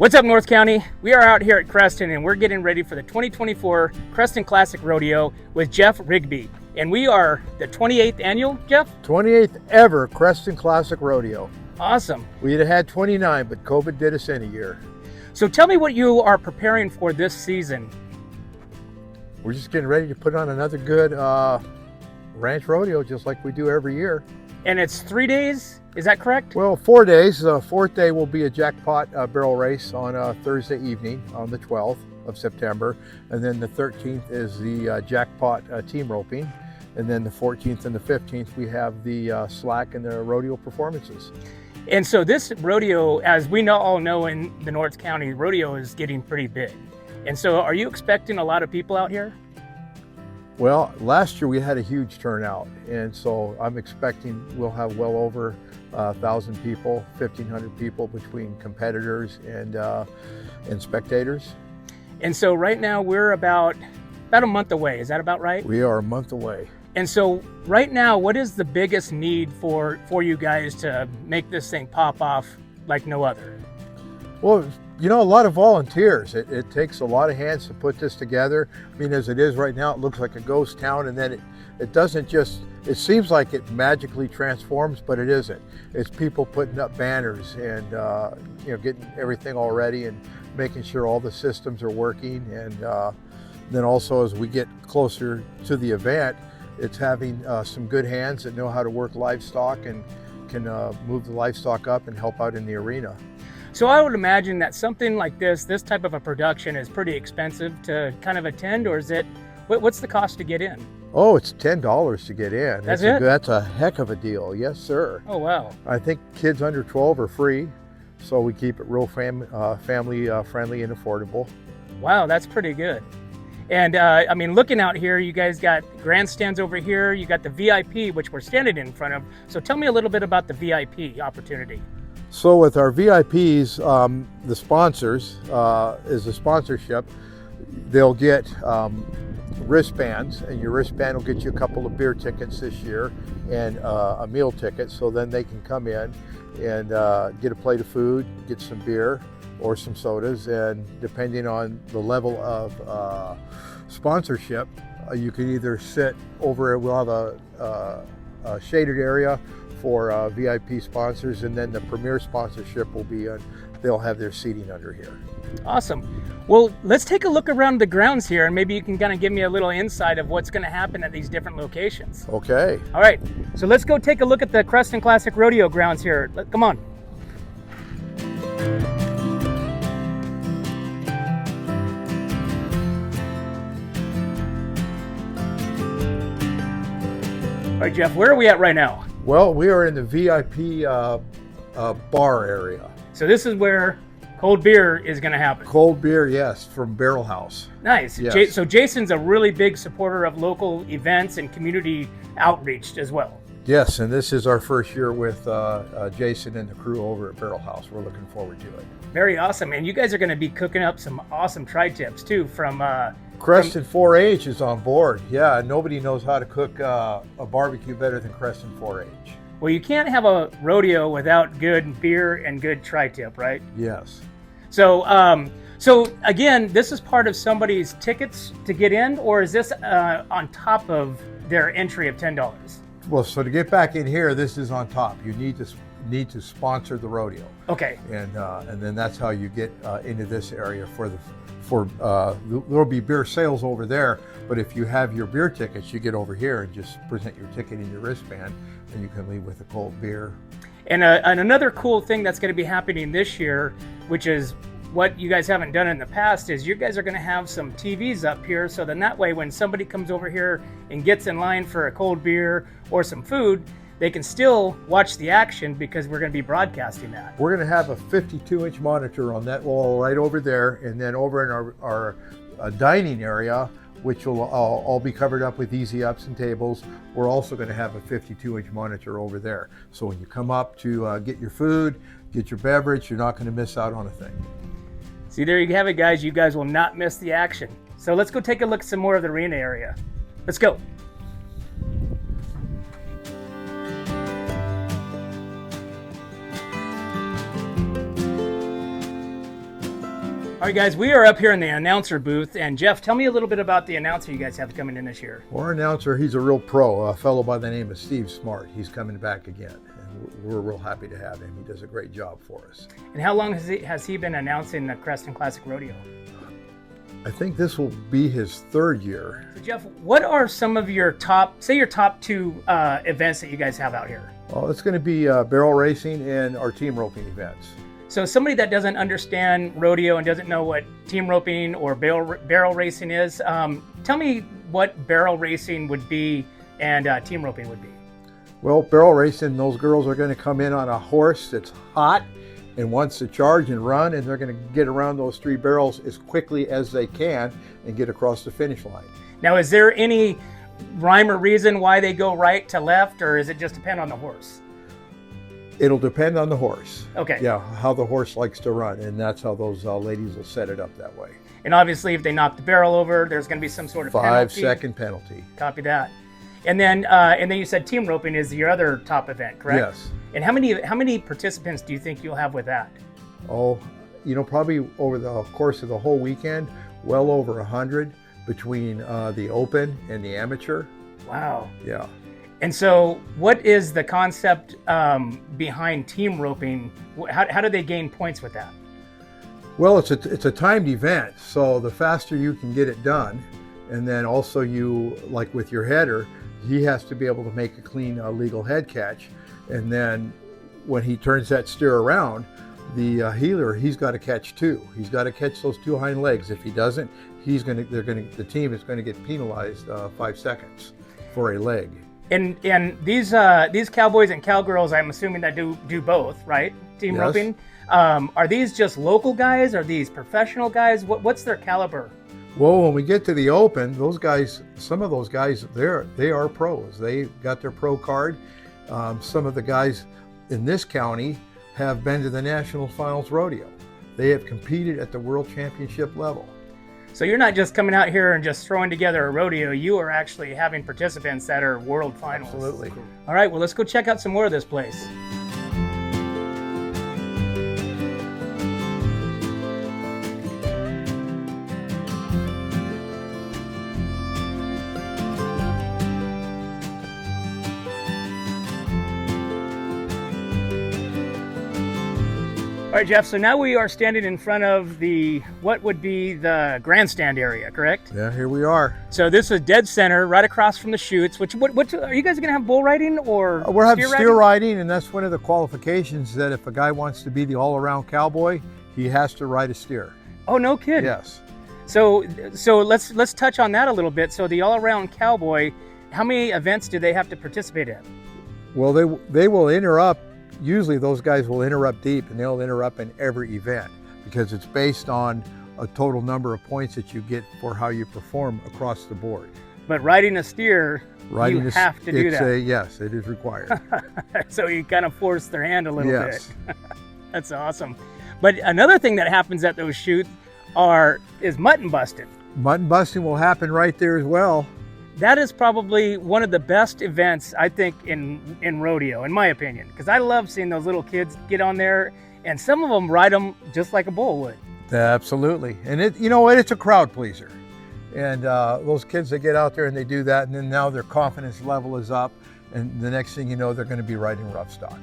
What's up, North County? We are out here at Creston and we're getting ready for the 2024 Creston Classic Rodeo with Jeff Rigby. And we are the 28th annual, Jeff? 28th ever Creston Classic Rodeo. Awesome. We'd have had 29, but COVID did us in a year. So tell me what you are preparing for this season. We're just getting ready to put on another good ranch rodeo, just like we do every year. And it's 3 days, is that correct? Well, 4 days. The fourth day will be a jackpot barrel race on Thursday evening on the 12th of September. And then the 13th is the jackpot team roping. And then the 14th and the 15th, we have the slack and the rodeo performances. And so this rodeo, as we all know in the North County, rodeo is getting pretty big. And so are you expecting a lot of people out here? Well, last year we had a huge turnout, and so I'm expecting we'll have well over 1,000 people, 1,500 people between competitors and spectators. And so right now we're about a month away. Is that about right? We are a month away. And so right now, what is the biggest need for you guys to make this thing pop off like no other? Well, you know, a lot of volunteers. It takes a lot of hands to put this together. I mean, as it is right now, it looks like a ghost town, and then it doesn't just, it seems like it magically transforms, but it isn't. It's people putting up banners and, you know, getting everything all ready and making sure all the systems are working. And then also as we get closer to the event, it's having some good hands that know how to work livestock and can move the livestock up and help out in the arena. So I would imagine that something like this type of a production is pretty expensive to kind of attend, or is it, what's the cost to get in? Oh, it's $10 to get in. That's it? That's a heck of a deal. Yes, sir. Oh, wow. I think kids under 12 are free, so we keep it real family friendly and affordable. Wow, that's pretty good. And I mean, looking out here, you guys got grandstands over here. You got the VIP, which we're standing in front of. So tell me a little bit about the VIP opportunity. So with our VIPs, the sponsors is a sponsorship. They'll get wristbands, and your wristband will get you a couple of beer tickets this year and a meal ticket. So then they can come in and get a plate of food, get some beer or some sodas, and depending on the level of sponsorship, you can either sit over, we'll have a shaded area for VIP sponsors, and then the premier sponsorship will be they'll have their seating under here. Awesome. Well, let's take a look around the grounds here, and maybe you can kind of give me a little insight of what's going to happen at these different locations. Okay. All right, so let's go take a look at the Creston Classic Rodeo grounds here. Come on. All right, Jeff, where are we at right now? Well, we are in the VIP bar area. So this is where cold beer is going to happen. Cold beer, yes, from Barrel House. Nice. Yes. So Jason's a really big supporter of local events and community outreach as well. Yes, and this is our first year with Jason and the crew over at Barrel House. We're looking forward to it. Very awesome. And you guys are going to be cooking up some awesome tri-tips too from Creston 4-H is on board. Yeah, nobody knows how to cook a barbecue better than Creston 4-H. Well, you can't have a rodeo without good beer and good tri-tip, right? Yes. So, so again, this is part of somebody's tickets to get in, or is this on top of their entry of $10? Well, so to get back in here, this is on top. You need to sponsor the rodeo. Okay. And then that's how you get into this area there'll be beer sales over there, but if you have your beer tickets, you get over here and just present your ticket in your wristband, and you can leave with a cold beer. And another cool thing that's going to be happening this year, which is what you guys haven't done in the past, is you guys are going to have some TVs up here, so then that way when somebody comes over here and gets in line for a cold beer or some food, they can still watch the action because we're going to be broadcasting that. We're going to have a 52-inch monitor on that wall right over there, and then over in our dining area, which will all be covered up with easy ups and tables, we're also going to have a 52-inch monitor over there. So when you come up to get your food, get your beverage, you're not going to miss out on a thing. See, there you have it, guys. You guys will not miss the action. So let's go take a look at some more of the arena area. Let's go. All right, guys, we are up here in the announcer booth, and Jeff, tell me a little bit about the announcer you guys have coming in this year. Our announcer, he's a real pro, a fellow by the name of Steve Smart. He's coming back again, and we're real happy to have him. He does a great job for us. And how long has he been announcing the Creston Classic Rodeo? I think this will be his third year. So Jeff, what are some of your top two events that you guys have out here? Well, it's going to be barrel racing and our team roping events. So somebody that doesn't understand rodeo and doesn't know what team roping or barrel racing is, tell me what barrel racing would be and team roping would be. Well, barrel racing, those girls are going to come in on a horse that's hot and wants to charge and run, and they're going to get around those 3 barrels as quickly as they can and get across the finish line. Now, is there any rhyme or reason why they go right to left, or is it just depend on the horse? It'll depend on the horse. Okay. Yeah, how the horse likes to run, and that's how those ladies will set it up that way. And obviously, if they knock the barrel over, there's going to be some sort of 5-second penalty. Copy that. And then you said team roping is your other top event, correct? Yes. And how many participants do you think you'll have with that? Oh, probably over the course of the whole weekend, well over 100 between the open and the amateur. Wow. Yeah. And so what is the concept behind team roping? How do they gain points with that? Well, it's a timed event, so the faster you can get it done, and then also you, like with your header, he has to be able to make a clean legal head catch, and then when he turns that steer around, the heeler, he's got to catch 2. He's got to catch those 2 hind legs. If he doesn't, the team is going to get penalized 5 seconds for a leg. And these cowboys and cowgirls, I'm assuming that do both, right? Team Yes. roping. Are these just local guys? Are these professional guys? What's their caliber? Well, when we get to the open, those guys, some of those guys, they are pros. They got their pro card. Some of the guys in this county have been to the National Finals Rodeo. They have competed at the World Championship level. So you're not just coming out here and just throwing together a rodeo. You are actually having participants that are world finals. Absolutely. All right, well, let's go check out some more of this place. All right, Jeff, so now we are standing in front of what would be the grandstand area, correct? Yeah, here we are. So this is dead center, right across from the chutes. What are you guys going to have bull riding or We're having steer riding, and that's one of the qualifications, that if a guy wants to be the all-around cowboy, he has to ride a steer. Oh, no kidding. Yes. So let's touch on that a little bit. So the all-around cowboy, how many events do they have to participate in? Well, they will interrupt. Usually those guys will interrupt deep, and they'll interrupt in every event because it's based on a total number of points that you get for how you perform across the board. But riding a steer, you have to do that. Yes, it is required. So you kind of force their hand a little Yes. bit. That's awesome. But another thing that happens at those shoots is mutton busting. Mutton busting will happen right there as well. That is probably one of the best events, I think, in rodeo, in my opinion, because I love seeing those little kids get on there, and some of them ride them just like a bull would. Absolutely, and it's a crowd pleaser, and those kids that get out there and they do that, and then now their confidence level is up, and the next thing you know, they're going to be riding rough stock.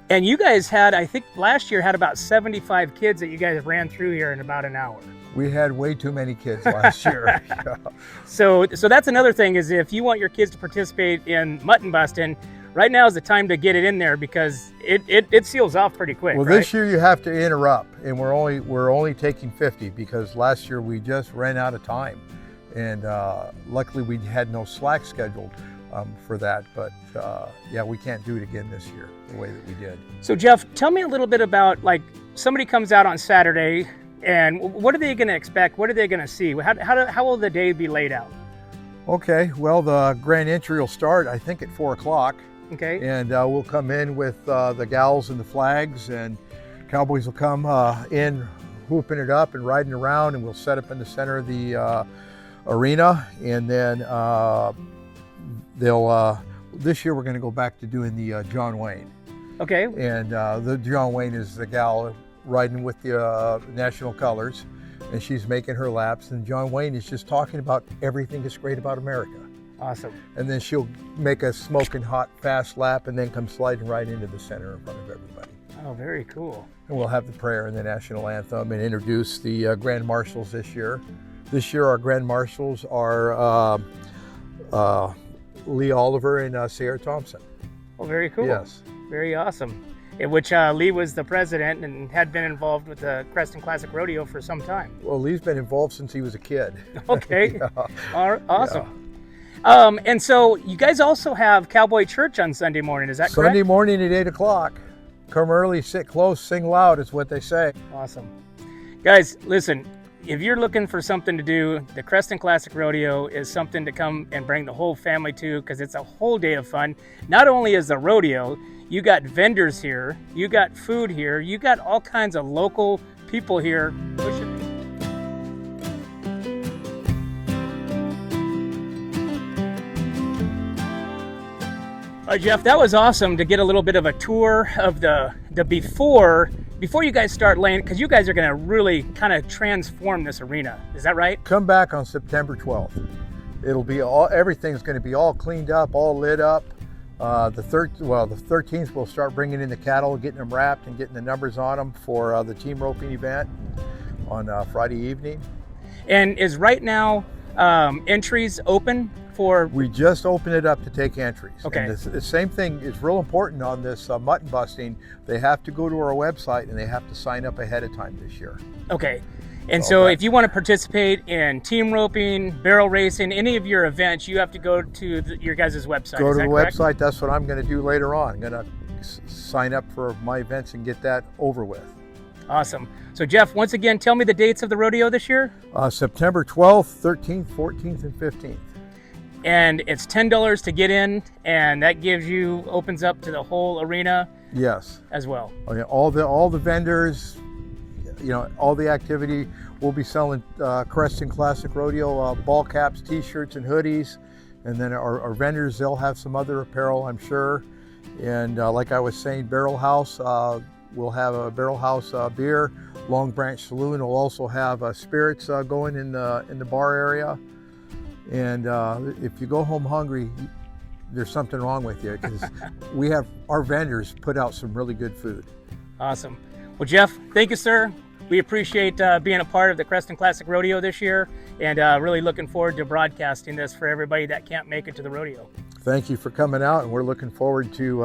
And you guys had, I think last year, had about 75 kids that you guys ran through here in about an hour. We had way too many kids last year. Yeah. So that's another thing, is if you want your kids to participate in mutton busting, right now is the time to get it in there because it seals off pretty quick. Well, right? This year you have to interrupt, and we're only taking 50 because last year we just ran out of time, and luckily we had no slack scheduled for that. But yeah, we can't do it again this year the way that we did. So Jeff, tell me a little bit about, like, somebody comes out on Saturday. And what are they going to expect? What are they going to see? How will the day be laid out? Okay, well, the grand entry will start, I think, at 4 o'clock. Okay. And we'll come in with the gals and the flags, and cowboys will come in whooping it up and riding around, and we'll set up in the center of the arena. And then this year we're going to go back to doing the John Wayne. Okay. And the John Wayne is the gal riding with the national colors. and she's making her laps, and John Wayne is just talking about everything that's great about America. Awesome. And then she'll make a smoking hot fast lap and then come sliding right into the center in front of everybody. Oh, very cool. And we'll have the prayer and the national anthem and introduce the Grand Marshals this year. This year our Grand Marshals are Lee Oliver and Sarah Thompson. Oh, very cool. Yes. Very awesome. In which Lee was the president and had been involved with the Creston Classic Rodeo for some time. Well, Lee's been involved since he was a kid. Okay. Yeah. Awesome. Yeah. And so you guys also have Cowboy Church on Sunday morning, is that correct? Sunday morning at 8 o'clock. Come early, sit close, sing loud is what they say. Awesome. Guys, listen, if you're looking for something to do, the Creston Classic Rodeo is something to come and bring the whole family to, because it's a whole day of fun. Not only is the rodeo, you got vendors here, you got food here, you got all kinds of local people here pushing. All right, Jeff, that was awesome to get a little bit of a tour of the before you guys start laying, because you guys are going to really kind of transform this arena. Is that right? Come back on September 12th. It'll be everything's going to be all cleaned up, all lit up. The 13th we'll start bringing in the cattle, getting them wrapped and getting the numbers on them for the team roping event on Friday evening. And is right now entries open for? We just opened it up to take entries. Okay. And the same thing is real important on this mutton busting. They have to go to our website and they have to sign up ahead of time this year. Okay. And so if you want to participate in team roping, barrel racing, any of your events, you have to go to your guys' website. Go Is to the that correct? website. That's what I'm going to do later on. I'm going to sign up for my events and get that over with. Awesome. So Jeff, once again, tell me the dates of the rodeo this year. September 12th, 13th, 14th, and 15th. And it's $10 to get in, and that opens up to the whole arena. Yes. As well. Okay. All the vendors, all the activity. We'll be selling Creston Classic Rodeo ball caps, t-shirts, and hoodies. And then our vendors, they'll have some other apparel, I'm sure. And like I was saying, Barrel House, we'll have a Barrel House beer. Long Branch Saloon will also have spirits going in the bar area. And if you go home hungry, there's something wrong with you, because we have our vendors put out some really good food. Awesome. Well, Jeff, thank you, sir. We appreciate being a part of the Creston Classic Rodeo this year, and really looking forward to broadcasting this for everybody that can't make it to the rodeo. Thank you for coming out, and we're looking forward to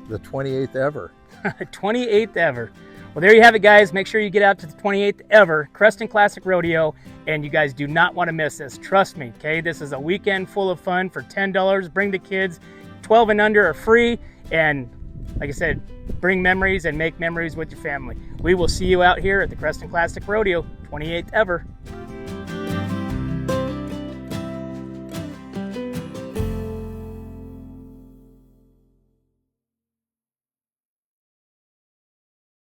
the 28th ever. 28th ever. Well, there you have it, guys. Make sure you get out to the 28th ever Creston Classic Rodeo, and you guys do not want to miss this. Trust me, okay? This is a weekend full of fun for $10. Bring the kids. 12 and under are free, and like I said, bring memories and make memories with your family. We will see you out here at the Creston Classic Rodeo, 28th ever.